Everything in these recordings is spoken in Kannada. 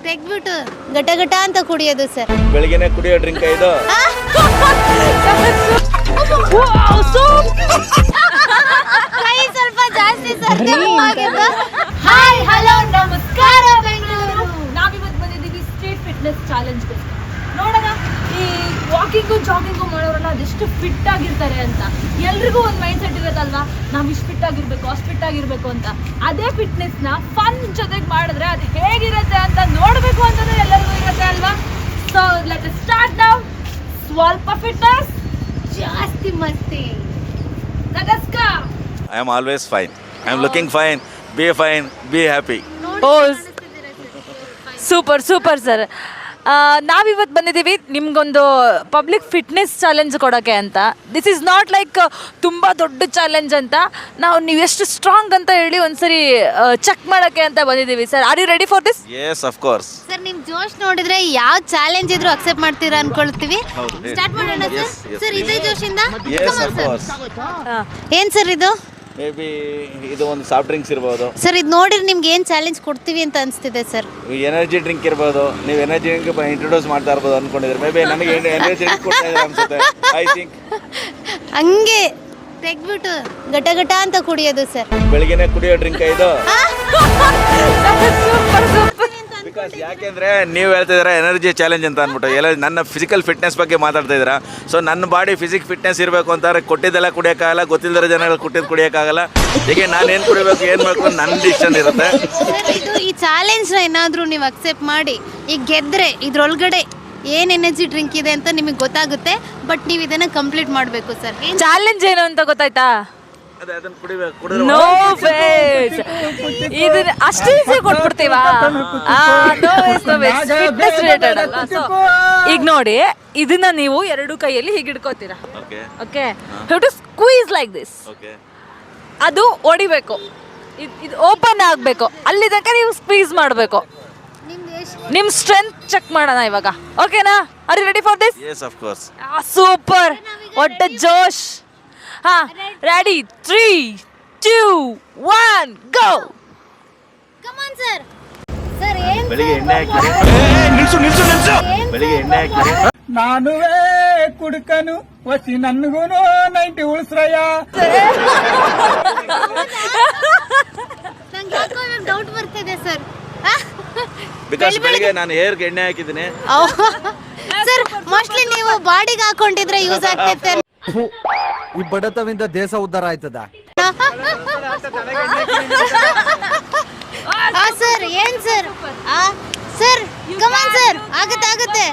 ತೆಗ್ಬಿಟ್ಟು ಗಟ ಗಟ ಅಂತ ಕುಡಿಯೋದು ಸರ್. ಬೆಳಿಗ್ಗೆನೆ ಕುಡಿಯೋ ಡ್ರಿಂಕ್ ಇದು. ಕೈ ಸ್ವಲ್ಪ ಜಾಸ್ತಿ ಸರ್. ಹಾಯ್ ಹಲೋ ನಮಸ್ಕಾರ ಬೆಂಗಳೂರು. ನಾವಿವತ್ತು ಬಂದಿದ್ದೀವಿ ಸ್ಟ್ರೀಟ್ ಫಿಟ್ನೆಸ್ ಚಾಲೆಂಜ್ಗೆ. ನೋಡೋಣ ಈ ವಾಕಿಂಗು ಜಾಗಿಂಗು ಮಾಡೋರಲ್ಲ ಅದೆಷ್ಟು ಫಿಟ್ ಆಗಿರ್ತಾರೆ ಅಂತ. ಎಲ್ರಿಗೂ ಒಂದು ಮೈಂಡ್ ಸೆಟ್ ಇರೋದಲ್ವಾ, ನಾವು ಇಷ್ಟು ಫಿಟ್ ಆಗಿರ್ಬೇಕು ಅಷ್ಟು ಫಿಟ್ ಆಗಿರ್ಬೇಕು ಅಂತ. ಅದೇ ಫಿಟ್ನೆಸ್ನ ಫನ್ ಜೊತೆಗೆ ಮಾಡಿದ್ರೆ ಅದು ಹೇಗಿರುತ್ತೆ ಅಂತ ನೋಡಬೇಕು ಅಂತಲೂ ಎಲ್ಲರಿಗೂ ಇರುತ್ತೆ ಅಲ್ವಾ. So let us start now. ಸ್ವಲ್ಪ ಫಿಟ್ನೆಸ್ ಜಾಸ್ತಿ ಮಸ್ತಿ. I am always fine. I am looking fine. Be fine. Be happy. Super super sir. ನಾವಿವತ್ತು ಬಂದಿದ್ದೀವಿ ನಿಮ್ಗೊಂದು ಪಬ್ಲಿಕ್ ಫಿಟ್ನೆಸ್ ಚಾಲೆಂಜ್ ಕೊಡೋಕ್ಕೆ ಅಂತ. ದಿಸ್ ಈಸ್ ನಾಟ್ ಲೈಕ್ ತುಂಬ ದೊಡ್ಡ ಚಾಲೆಂಜ್ ಅಂತ. ನೀವು ಎಷ್ಟು ಸ್ಟ್ರಾಂಗ್ ಅಂತ ಹೇಳಿ ಒಂದ್ಸರಿ ಚೆಕ್ ಮಾಡೋಕ್ಕೆ ಅಂತ ಬಂದಿದ್ದೀವಿ sir. Are you ready for this? Yes, of course. Sir ನಿಮ್ ಜೋಶ್ ನೋಡಿದ್ರೆ ಯಾವ ಚಾಲೆಂಜ್ ಇದ್ರೂ ಅಕ್ಸೆಪ್ಟ್ ಮಾಡ್ತೀರಾ ಅನ್ಕೊಳ್ತೀವಿ. ಸ್ಟಾರ್ಟ್ ಮಾಡೋಣ ಸರ್. ಸರ್ ಇದೇ ಜೋಶಿಂದ Yes, of course. ಏನ್ ಸರ್ ಇದು? Maybe ಇದು ಒಂದು ಸಾಫ್ಟ್ ಡ್ರಿಂಕ್ಸ್ ಇರ್ಬೋದು. ಸರ್ ಇದು ನೋಡಿದ್ರೆ ನಿಮ್ಗೆ ಏನ್ ಚಾಲೆಂಜ್ ಕೊಡ್ತೀವಿ ಅಂತ ಅನಿಸ್ತಿದೆ ಸರ್. ಎನರ್ಜಿ ಡ್ರಿಂಕ್ ಇರ್ಬೋದು. ನೀವು ಎನರ್ಜಿ ಡ್ರಿಂಕ್ ಇಂಟ್ರೊಡ್ಯೂಸ್ ಮಾಡ್ತಾ ಇರ್ಬೋದು ಅನ್ಕೊಂಡಿದ್ರೆ. ಮೇ ಬಿ ನನಗೆ ಎನರ್ಜಿ ಡ್ರಿಂಕ್ ಕೊಡ್ತಾ ಇದ್ದಾರೆ ಅನ್ಸುತ್ತೆ. ಐ ಥಿಂಕ್ ಹಂಗೆ ತೆಗ್ಬಿಟ್ಟು ಗಟ ಗಟ ಅಂತ ಕುಡಿಯೋದು ಸರ್. ಬೆಳಿಗ್ಗೆನೆ ಕುಡಿಯೋ ಡ್ರಿಂಕ್ ಇದು. ಬಿಕಾಸ್ ಯಾಕೆಂದ್ರೆ ನೀವು ಹೇಳ್ತಾ ಇದ್ದೀರಾ ಎನರ್ಜಿ ಚಾಲೆಂಜ್ ಅಂತ ಅಂದ್ಬಿಟ್ಟು ಎಲ್ಲ ನನ್ನ ಫಿಸಿಕಲ್ ಫಿಟ್ನೆಸ್ ಬಗ್ಗೆ ಮಾತಾಡ್ತಾ ಇದ್ದೀರಾ. ಸೊ ನನ್ನ ಬಾಡಿ ಫಿಸಿಕ್ ಫಿಟ್ನೆಸ್ ಇರಬೇಕು ಅಂತಾರೆ ಕೊಟ್ಟಿದ್ದೆಲ್ಲ ಕುಡಿಯೋಕ್ಕಾಗಲ್ಲ, ಗೊತ್ತಿಲ್ಲದ ಜನಗಳು ಕೊಟ್ಟಿದ್ದು ಕುಡಿಯೋಕ್ಕಾಗಲ್ಲ. ಹೀಗೆ ನಾನು ಏನು ಕುಡಿಬೇಕು ಏನು ಮಾಡಬೇಕು ನನ್ನ ಡಿಸಿಷನ್ ಇರುತ್ತೆ. ಸರ್ ಇದು ಈ ಚಾಲೆಂಜ್ನ ಏನಾದರೂ ನೀವು ಅಕ್ಸೆಪ್ಟ್ ಮಾಡಿ ಈಗ ಗೆದ್ರೆ ಇದ್ರೊಳಗಡೆ ಏನು ಎನರ್ಜಿ ಡ್ರಿಂಕ್ ಇದೆ ಅಂತ ನಿಮಗೆ ಗೊತ್ತಾಗುತ್ತೆ. ಬಟ್ ನೀವು ಇದನ್ನು ಕಂಪ್ಲೀಟ್ ಮಾಡಬೇಕು ಸರ್. ಚಾಲೆಂಜ್ ಏನು ಅಂತ ಗೊತ್ತಾಯ್ತಾ? ಅದೇ ಅದನ್ನು ಕುಡಿಬೇಕು. ನೋ ಫೇಸ್ ಇದನ್ನ ಅಷ್ಟು ಈಸಿ ಕೊಟ್ಬಿಡ್ತೀವಾ? ಫಿಟ್ನೆಸ್ ರಿಲೇಟೆಡ್ ಅಲ್ಲ. ಸೊ ಈಗ ನೋಡಿ ಇದನ್ನ ನೀವು ಎರಡು ಕೈಯಲ್ಲಿ ಹೀಗೆ ಹಿಡ್ಕೋತೀರಾ. Okay, have to squeeze like this. ಅದು ಹೊಡಿಬೇಕು, ಇದು ಓಪನ್ ಆಗಬೇಕು. ಅಲ್ಲಿ ತನಕ ನೀವು ಸ್ಕ್ವೀಸ್ ಮಾಡಬೇಕು. ನಿಮ್ಮ ಸ್ಟ್ರೆಂತ್ ಚೆಕ್ ಮಾಡೋಣ ಇವಾಗ. ಓಕೆನಾ? Are you ready for this? Yes, of course. Super. ಒಟ್ಟ ಜೋಶ್. ಹಾ, ready? 3, 2, 1 go. Come on sir. Sir ಏನು ಬೆಳಿಗ್ಗೆ ಎಣ್ಣೆ ಹಾಕಿ ನಿಲ್ಸು. ಬೆಳಿಗ್ಗೆ ಎಣ್ಣೆ ಹಾಕಿ ನಾನುವೇ ಕುಡುಕನು ವಸಿ ನನ್ಗೂನು 90 ಉಳಿಸ್ರಯ್ಯ. ನಂಗೆ ಯಾಕೋ ಡೌಟ್ ಬರ್ತಿದೆ ಸರ್. ಬಿಕಾಸ್ ಬೆಳಿಗ್ಗೆ ನಾನು ಹೇರ್ಗೆ ಎಣ್ಣೆ ಹಾಕಿದ್ದೀನಿ. ಸರ್ ಮೋಸ್ಟ್ಲಿ ನೀವು ಬಾಡಿಗೆ ಹಾಕೊಂಡಿದ್ರೆ ಯೂಸ್ ಆಗ್ತೈತೆ. ಈ ಬಡತವಿಂದ ದೇಶ ಉದ್ಧಾರ ಆಯ್ತದ. ಸರ್ ಏನ್ ಸರ್? Sir come on sir. ಆಗುತ್ತೆ.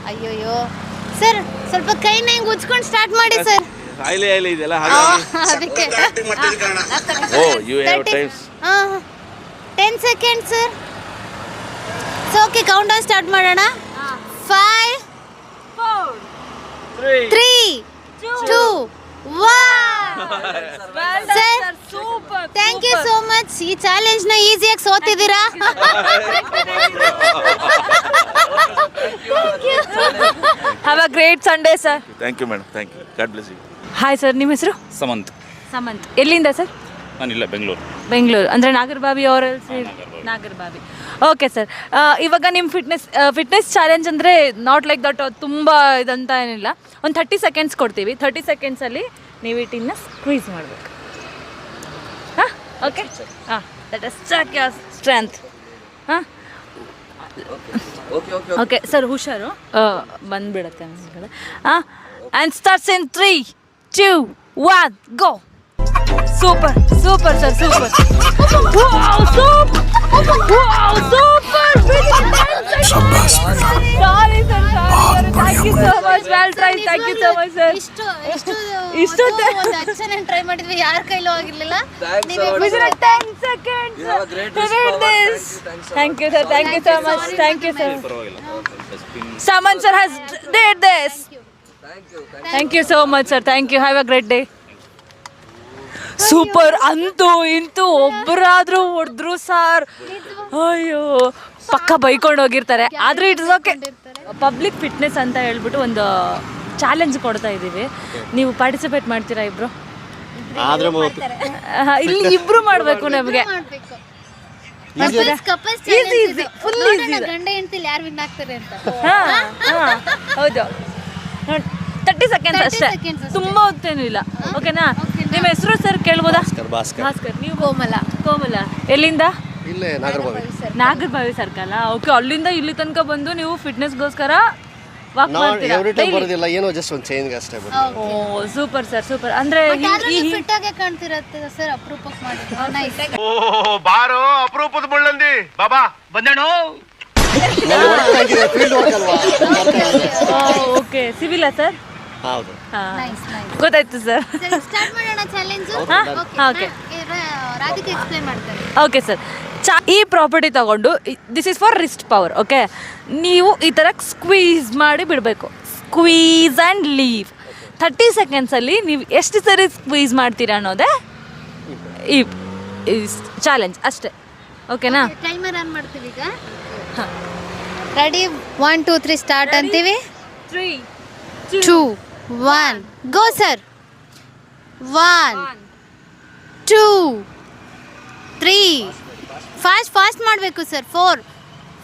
ಅಯ್ಯೋಯ್ಯೋ ಸರ್ ಸ್ವಲ್ಪ ಕೈನ ಹಿಂಗ್ ಉಜ್ಕೊಂಡು ಸ್ಟಾರ್ಟ್ ಮಾಡಿ ಸರ್. ಆಯ್ಲಿ ಇದೆಲ್ಲ ಅದಕ್ಕೆ oh you have times 10 seconds sir. So okay, count down start ಮಾಡೋಣ. 5 4 3 2 1. Sir thank you so much. ಈ ಚಾಲೆಂಜ್ ನ ಈಸಿಯಾಗಿ ಸೋತಿದ್ದೀರಾ. Have a great Sunday sir. Thank you madam. Thank you. God bless you. Hi sir, ನಿಮ್ಮ ಹೆಸರು? ಸಮಂತ್. ಎಲ್ಲಿಂದ ಸರ್? ನಾನಿಲ್ಲ ಬೆಂಗಳೂರು ಅಂದರೆ ನಾಗರಬಾವಿ ಅವರ ನಾಗರಬಾವಿ. ಓಕೆ ಸರ್, ಇವಾಗ ನಿಮ್ಮ ಫಿಟ್ನೆಸ್ ಚಾಲೆಂಜ್ ಅಂದರೆ ನಾಟ್ ಲೈಕ್ ದಟ್ ತುಂಬ ಇದಂತ ಏನಿಲ್ಲ. ಒಂದು 30 ಸೆಕೆಂಡ್ಸ್ ಕೊಡ್ತೀವಿ. 30 ಸೆಕೆಂಡ್ಸಲ್ಲಿ ನೀವು ಇಟ್ಟಿನ ಸ್ಕ್ವೀಸ್ ಮಾಡಬೇಕು. ಹಾಂ, ಓಕೆ. ಹಾಂ, that is check your strength. ಹಾಂ, ಓಕೆ ಸರ್, ಹುಷಾರು ಬಂದುಬಿಡುತ್ತೆ ಮನೆಗಳ. ಹಾಂ, and starts in 3, 2, 1 go. Super sir, super. Sorry sir, thank you so much. Well try. Thank you so much sir. ಇಷ್ಟೊತ್ತು ಟ್ರೈ ಮಾಡಿದ್ವಿ, ಯಾರ ಕೈಲೂ ಆಗಿರ್ಲಿಲ್ಲ. 10 seconds. Thank you sir. Thank you so much. Thank you sir. Saman sir has did this. Thank you so much sir. Thank you. Have a great day. Super. ಅಂತೂ ಇಂತೂ ಒಬ್ಬರಾದ್ರೂ ಹೊಡೆದ್ರು ಸರ್. ಅಯ್ಯೋ, ಪಕ್ಕ ಬೈಕೊಂಡು ಹೋಗಿರ್ತಾರೆ. ಆದರೆ ಇಟ್ಸ್ ಓಕೆ. ಪಬ್ಲಿಕ್ ಫಿಟ್ನೆಸ್ ಅಂತ ಹೇಳ್ಬಿಟ್ಟು ಒಂದು ಚಾಲೆಂಜ್ ಕೊಡ್ತಾ ಇದ್ದೀವಿ. ನೀವು ಪಾರ್ಟಿಸಿಪೇಟ್ ಮಾಡ್ತೀರಾ ಇಬ್ರು? ಇಲ್ಲಿ ಇಬ್ರು ಮಾಡಬೇಕು ನಮಗೆ. Couples full easy. ಗಂಡ ಹೆಂಡತಿಲಿ ಯಾರು ವಿನ್ ಆಗ್ತಾರೆ ಅಂತ. ಹೌದು 30 ಸೆಕೆಂಡ್ಸ್ 30 ಅಷ್ಟೇ, seconds ಅಷ್ಟೇ. ತುಂಬಾ ಹೊತ್ತೇನು ಇಲ್ಲ. ಓಕೆನಾ? ನಿಮ್ಮ ಹೆಸರು ಸರ್ ಕೇಳ್ಬೋದಾ? ಭಾಸ್ಕರ್. ನೀವು ಕೋಮಲ ಎಲ್ಲಿಂದ? ಇಲ್ಲೇ ನಾಗರಬಾವಿ ಸರ್ಕಲ್. ಓಕೆ, ಅಲ್ಲಿಂದ ಇಲ್ಲಿ ತನಕ ಬಂದು ನೀವು ಫಿಟ್ನೆಸ್ಗೋಸ್ಕರ ವಾಕ್ ನಾವು ಮಾಡ್ತೀರಾ? ಎವ್ರಿ ಟೈಮ್ ಬರೋದಿಲ್ಲ, ಏನೋ ಜಸ್ಟ್ ಒಂದು ಚೇಂಜ್ ಅಷ್ಟೇ ಬರೋದು. Oh super sir, super. ಅಂದ್ರೆ ಫಿಟ್ ಆಗಿ ಕಾಣ್ತಿರತ್ತೆ ಸರ್, ಅಪರೂಪಕ್ಕೆ ಮಾಡಿದ್ರು. ನೈಸ್. ಬಾರೋ ಅಪರೂಪದ ಮುಳ್ಳಂದಿ ಬಾಬಾ ಬಂದೇಣೋ. ಫೀಲ್ಡ್ ವರ್ಕ್ ಅಲ್ವಾ? ಓಕೆ, ಸಿವಿಲಾ ಸರ್? ಹೌದು. Nice nice. ಗೊತ್ತಾಯ್ತು ಸರ್. ಸರಿ ಸ್ಟಾರ್ಟ್ ಮಾಡೋಣ ಚಾಲೆಂಜ್. ಓಕೆ. ರಾಧಿಕಾ ಎಕ್ಸ್ಪ್ಲೇನ್ ಮಾಡ್ತಾರೆ. ಓಕೆ ಸರ್, ಈ ಪ್ರಾಪರ್ಟಿ ತಗೊಂಡು this is for wrist power. Okay, ನೀವು ಈ ಥರ ಸ್ಕ್ವೀಸ್ ಮಾಡಿ ಬಿಡಬೇಕು. ಸ್ಕ್ವೀಸ್ ಆ್ಯಂಡ್ ಲೀವ್ 30 ಸೆಕೆಂಡ್ಸಲ್ಲಿ ನೀವು ಎಷ್ಟು ಸರಿ ಸ್ಕ್ವೀಸ್ ಮಾಡ್ತೀರಾ ಅನ್ನೋದೇ ಈ ಚಾಲೆಂಜ್ ಅಷ್ಟೇ. ಓಕೆನಾ? ಟೈಮರ್ ಆನ್ ಮಾಡ್ತೀವಿ ಈಗ. ರೆಡಿ 1 2 3 ಸ್ಟಾರ್ಟ್ ಅಂತೀವಿ. 3 2 1 ಗೋ ಸರ್. 1 2 3 ಫಾಸ್ಟ್ ಮಾಡಬೇಕು ಸರ್. 4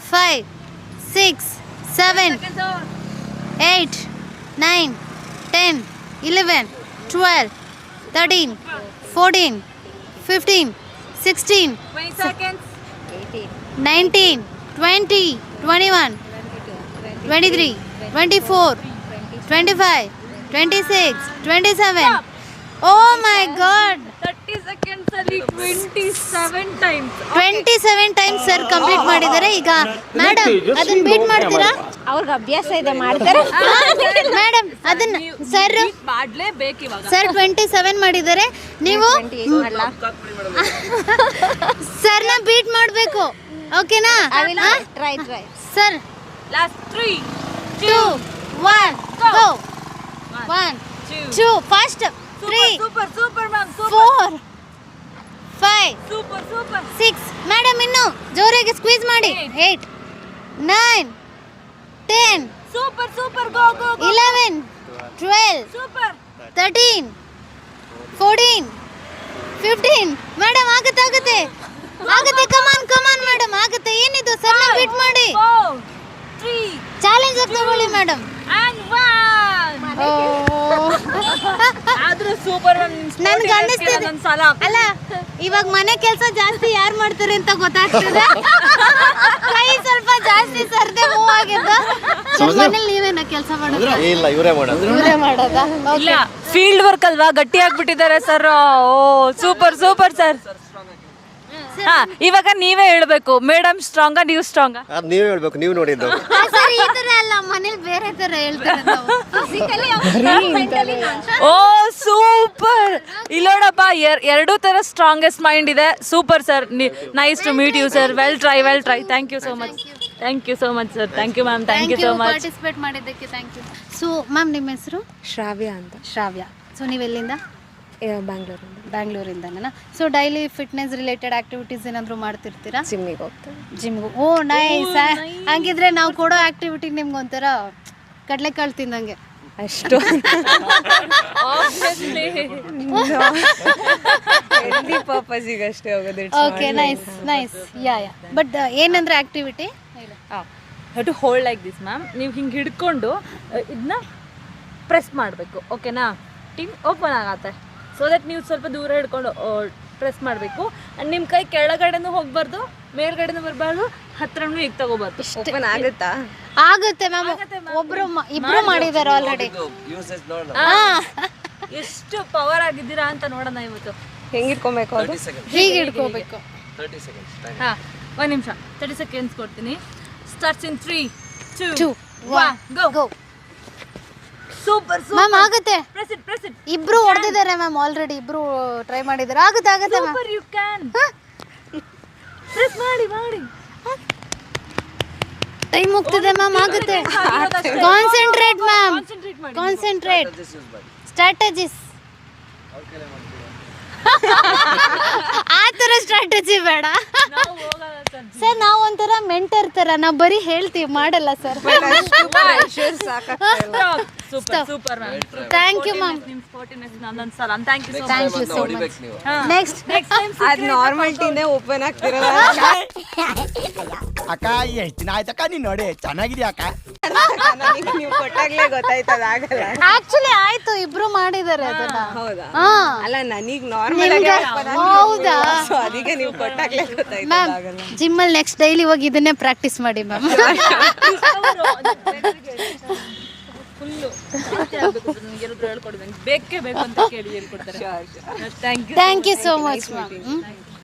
5 6 7 8 9 10 11 12 13 14 15 16 19 20 21 23 24 25 26 27. ಓ ಮೈ ಗಾಡ್, 30 ಸೆಕೆಂಡ್ಸಲ್ಲಿ 27 ಟೈಮ್ಸ್ 27 ಟೈಮ್ಸ್ ಸರ್ ಕಂಪ್ಲೀಟ್ ಮಾಡಿದ್ದಾರೆ. ಈಗ ಮೇಡಮ್ ಅದನ್ನ ಬೀಟ್ ಮಾಡ್ತೀರಾ? ಅವ್ರಿಗೆ ಅಭ್ಯಾಸ ಇದೆ, ಮಾಡ್ತಾರೆ. ಮೇಡಮ್ ಅದನ್ನ ಸರ್ ಮಾಡಲೇಬೇಕು ಇವಾಗ. ಸರ್ 27 ಮಾಡಿದ್ದಾರೆ. ನೀವು ಸರ್ನ ಬೀಟ್ ಮಾಡಬೇಕು. ಓಕೆನಾ ಟ್ರೈ ಸರ್? ಲಾಸ್ಟ್ 3 2 1 ಗೋ. 1 2 fast 3 super ma'am, 4 5 super 6 madam ಇನ್ನು ಜೋರಾಗಿ ಸ್ಕ್ವೀಸ್ ಮಾಡಿ. 8 9 10 ಸೂಪರ್ ಗೋ 11 12 ಸೂಪರ್ 13 14 15. ಮೇಡಮ್ ಆಗುತ್ತೆ ಕಮಾನ್ ಮೇಡಮ್ ಆಗುತ್ತೆ. ಏನಿದು ಸರ್ನ ಬೀಟ್ ಮಾಡಿ 3 ಚಾಲೆಂಜ್ ತಗೊಳ್ಳಿ ಮೇಡಮ್. and 1. ಆದ್ರೂ ಸೂಪರ್ ನನ್ಗೆ ಅನ್ನಿಸ್ತಿದೆ ಅಲ್ಲ, ಇವಾಗ ಮನೆ ಕೆಲಸ ಜಾಸ್ತಿ ಯಾರು ಮಾಡ್ತಾರೆ ಅಂತ ಗೊತ್ತಾಗ್ತದೆ. ಕೈ ಸ್ವಲ್ಪ ಜಾಸ್ತಿ ಸರ್ದೆ ಮೂವ್ ಆಗಿದ್ದು. ಮನೇಲಿ ನೀವೇನ ಕೆಲಸ ಮಾಡೋದು? ಇಲ್ಲ, ಇವರೇ ಮಾಡೋದು. ಇವರೇ ಮಾಡೋದಾ? ಇಲ್ಲ, ಫೀಲ್ಡ್ ವರ್ಕ್ ಅಲ್ವಾ, ಗಟ್ಟಿ ಆಗ್ಬಿಟ್ಟಿದ್ದಾರೆ ಸರ್. ಓ ಸೂಪರ್ ಸರ್. ಹಾ, ಇವಾಗ ನೀವೇ ಹೇಳ್ಬೇಕು, ಮೇಡಮ್ ಸ್ಟ್ರಾಂಗಾ ನೀವು ಸ್ಟ್ರಾಂಗಾ? ಅದು ನೀವೇ ಹೇಳ್ಬೇಕು, ನೀವು ನೋಡಿದ್ದು. ಸರ್ ಈ ತರ ಅಲ್ಲ, ಮನೇಲಿ ಬೇರೆ ತರ ಹೇಳ್ತಾರೆ ನಾವು. ಓ ಸೂಪರ್. ಇಲ್ಲೋಡಪ್ಪ, ಎರಡೂ ತರ ಸ್ಟ್ರಾಂಗೆಸ್ಟ್ ಮೈಂಡ್ ಇದೆ. Super sir, nice to meet you sir. Well try. Thank you so much sir. Thank you ma'am, thank you so much. Participate ಮಾಡಿದ್ದಕ್ಕೆ ಥ್ಯಾಂಕ್ ಯು. ಸೊ ಮ್ಯಾಮ್ ನಿಮ್ಮ ಹೆಸರು? ಶ್ರಾವ್ಯ ಅಂತ. ಶ್ರಾವ್ಯ. ಸೊ ನೀವೆಲ್ಲಿಂದ? ಬ್ಯಾಂಗ್ಳೂರಿಂದ. ಬ್ಯಾಂಗ್ಳೂರಿಂದನಾ? So daily fitness related activities ಏನಾದರೂ ಮಾಡ್ತಿರ್ತೀರಾ? ಜಿಮ್ಮಿಗೆ ಹೋಗ್ತಾರೆ. ಜಿಮ್ಗೂ? Oh nice. ಹಂಗಿದ್ರೆ ನಾವು ಕೊಡೋ ಆಕ್ಟಿವಿಟಿ ನಿಮ್ಗೆ ಒಂಥರ ಕಡಲೆಕಾಳು ತಿಂದಂಗೆ. ಅಷ್ಟು ಹೆಲ್ದಿ ಪರ್ಪಸ್ಸಿಗೆ ಅಷ್ಟೇ ಹೋಗೋದು. Okay nice. ಯಾ ಬಟ್ ಏನಂದ್ರೆ activity have to hold like this ma'am. ನೀವು ಹಿಂಗೆ ಹಿಡ್ಕೊಂಡು ಇದನ್ನ ಪ್ರೆಸ್ ಮಾಡಬೇಕು. ಓಕೆನಾ? ಟಿನ್ ಓಪನ್ ಆಗತ್ತೆ. ಸೊ ದಟ್ ನೀವು ಸ್ವಲ್ಪ ದೂರ ಹಿಡ್ಕೊಂಡು ಪ್ರೆಸ್ ಮಾಡಬೇಕು. ಆ್ಯಂಡ್ ನಿಮ್ಮ ಕೈ ಕೆಳಗಡೆನೂ ಹೋಗ್ಬಾರ್ದು, ಮೇಲ್ಗಡೆನೂ ಬರಬಾರ್ದು, ಹತ್ರನೂ ಈಗ ತಗೋಬಾರ್ದು. ಓಪನ್ ಆಗುತ್ತಾ? ಆಗುತ್ತೆ ಮ್ಯಾಮ್. ಇಬ್ರು ಮಾಡಿದ್ದಾರೆ ಆಲ್ರೆಡಿ. ಎಷ್ಟು ಪವರ್ ಆಗಿದ್ದೀರಾ ಅಂತ ನೋಡೋಣ ಇವತ್ತು. ಹೆಂಗೆ ಇಟ್ಕೊಬೇಕು ಅದು? ಹೀಗೆ ಹಿಡ್ಕೋಬೇಕು. ಹಾಂ, 1 ನಿಮಿಷ. 30 ಸೆಕೆಂಡ್ಸ್ ಕೊಡ್ತೀನಿ. Starts in 3 2 1 go. Super ma'am ಆಗುತ್ತೆ. Press it. ಇಬ್ರು ಹೊಡೆದಿದ್ದಾರೆ ಮ್ಯಾಮ್ ಆಲ್ರೆಡಿ. ಇಬ್ರು ಟ್ರೈ ಮಾಡಿದ್ದಾರೆ. ಆಗುತ್ತೆ ma'am. Super, you can. Press ಮಾಡಿ. ಟೈಮ್ ಹೋಗ್ತಿದೆ ಮ್ಯಾಮ್. ಆಗುತ್ತೆ. Concentrate ma'am, concentrate. ಸ್ಟ್ರಾಟಜಿಸ್ ಆ ಥರ ಸ್ಟ್ರಾಟಜಿ ಬೇಡ ಸರ್. ನಾವು ಒಂಥರ ಮೆಂಟರ್ ಥರ ನಾವು ಬರೀ ಹೇಳ್ತೀವಿ, ಮಾಡಲ್ಲ sir. Super super ma'am. Thank you ma'am. ನಿಮ್ ಸ್ಪೋರ್ಟಿವ್ನೆಸ್ ನಂದೊಂದು ಸಲ thank you so much. Thank you so much. Next ಅದ್ ನಾರ್ಮಲ್ಟಿನೇ ಓಪನ್ ಆಗ್ತಿರಲ್ಲ. ಅಕ್ಕ ಎಷ್ಟ್ ದಿನ ಆಯ್ತಕ್ಕ ನೀನ್ ನೋಡಿ ಚೆನ್ನಾಗಿದ್ಯಾ ಅಕ್ಕ. ನನಗೆ ನೀವು ಕೊಟ್ಟಾಗ್ಲೇ ಗೊತ್ತಾಯ್ತದ ಆಗಲ್ಲ. ಆಕ್ಚುಲಿ ಆಯ್ತು, ಇಬ್ರು ಮಾಡಿದ್ದಾರೆ ಅದನ್ನ. ಹೌದಾ? ಹಾ ಅಲ್ಲ ನನಗ್ ನಾರ್ಮಲ್ ಆಗಿ ಹೌದಾ? ಸೊ ಅದಕ್ಕೆ ನೀವು ಕೊಟ್ಟಾಗ್ಲೇ ಗೊತ್ತಾಯ್ತದ ಮ್ಯಾಮ್ ಆಗಲ್ಲ. ಜಿಮ್ ಅಲ್ಲಿ ನೆಕ್ಸ್ಟ್ ಡೈಲಿ ಹೋಗಿ ಇದನ್ನೇ ಪ್ರಾಕ್ಟೀಸ್ ಮಾಡಿ ಮ್ಯಾಮ್. ಫುಲ್ಲು ನನಗೆ ಎಲ್ಲರೂ ಹೇಳ್ಕೊಡ್ಬೇಕು, ಬೇಕೇ ಬೇಕು ಅಂತ ಕೇಳಿ ಹೇಳ್ಕೊಡ್ತಾರೆ. Thank you thank you so much ma'am.